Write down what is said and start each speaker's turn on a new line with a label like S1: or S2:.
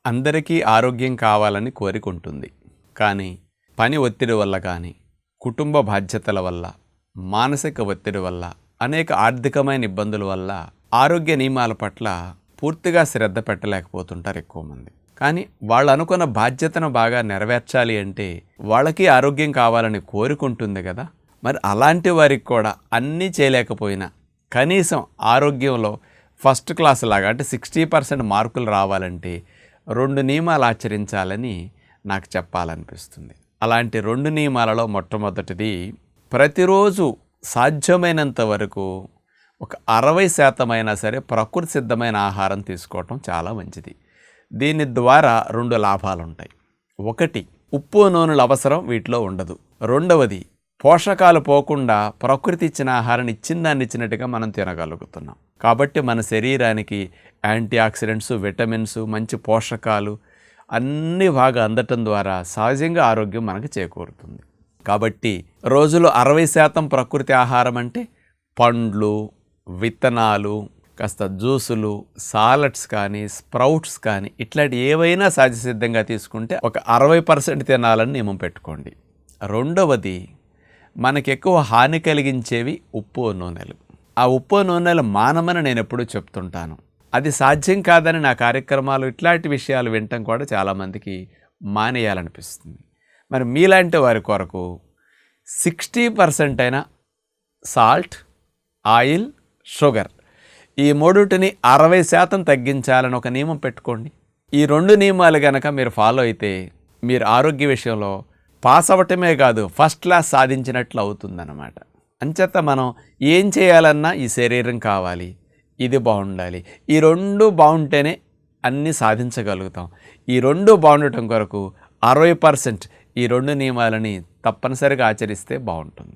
S1: అందరికీ ఆరోగ్యం కావాలని కోరిక ఉంటుంది. కానీ పని ఒత్తిడి వల్ల కానీ, కుటుంబ బాధ్యతల వల్ల, మానసిక ఒత్తిడి వల్ల, అనేక ఆర్థికమైన ఇబ్బందుల వల్ల ఆరోగ్య నియమాల పట్ల పూర్తిగా శ్రద్ధ పెట్టలేకపోతుంటారు ఎక్కువ మంది. కానీ వాళ్ళు అనుకున్న బాధ్యతను బాగా నెరవేర్చాలి అంటే వాళ్ళకి ఆరోగ్యం కావాలని కోరుకుంటుంది కదా. మరి అలాంటి వారికి కూడా అన్నీ చేయలేకపోయినా కనీసం ఆరోగ్యంలో ఫస్ట్ క్లాస్ లాగా అంటే 60% మార్కులు రావాలంటే 2 నియమాలు ఆచరించాలని నాకు చెప్పాలనిపిస్తుంది. అలాంటి 2 నియమాలలో మొట్టమొదటిది, ప్రతిరోజు సాధ్యమైనంత వరకు ఒక 60% అయినా సరే ప్రకృతి సిద్ధమైన ఆహారం తీసుకోవటం చాలా మంచిది. దీని ద్వారా 2 లాభాలు ఉంటాయి. ఒకటి, ఉప్పు నూనెల అవసరం వీటిలో ఉండదు. రెండవది, పోషకాలు పోకుండా ప్రకృతి ఇచ్చిన ఆహారాన్ని ఇచ్చిన దాన్ని ఇచ్చినట్టుగా మనం తినగలుగుతున్నాం. కాబట్టి మన శరీరానికి యాంటీ ఆక్సిడెంట్స్, విటమిన్స్, మంచి పోషకాలు అన్నీ బాగా అందటం ద్వారా సహజంగా ఆరోగ్యం మనకు చేకూరుతుంది. కాబట్టి రోజులో 60% ప్రకృతి ఆహారం అంటే పండ్లు, విత్తనాలు, కాస్త జ్యూసులు, సాలడ్స్ కానీ, స్ప్రౌట్స్ కానీ ఇట్లాంటి ఏవైనా సహజసిద్ధంగా తీసుకుంటే ఒక 60% తినాలని నియమం పెట్టుకోండి. రెండవది, మనకి ఎక్కువ హాని కలిగించేవి ఉప్పు నూనెలు. ఆ ఉప్పు నూనెలు మానమని నేను ఎప్పుడూ చెప్తుంటాను. అది సాధ్యం కాదని నా కార్యక్రమాలు ఇట్లాంటి విషయాలు వినటం కూడా చాలామందికి మానేయాలనిపిస్తుంది. మరి మీలాంటి వారి కొరకు 60% అయినా సాల్ట్, ఆయిల్, షుగర్ ఈ మూడుటిని 60% తగ్గించాలని ఒక నియమం పెట్టుకోండి. ఈ 2 నియమాలు కనుక మీరు ఫాలో అయితే మీరు ఆరోగ్య విషయంలో పాస్ అవ్వటమే కాదు, ఫస్ట్ క్లాస్ సాధించినట్లు అవుతుందన్నమాట. అంచేత మనం ఏం చేయాలన్నా ఈ శరీరం కావాలి, ఇది బాగుండాలి. ఈ 2 బాగుంటేనే అన్నీ సాధించగలుగుతాం. ఈ 2 బాగుండటం కొరకు 60% ఈ 2 నియమాలని తప్పనిసరిగా ఆచరిస్తే బాగుంటుంది.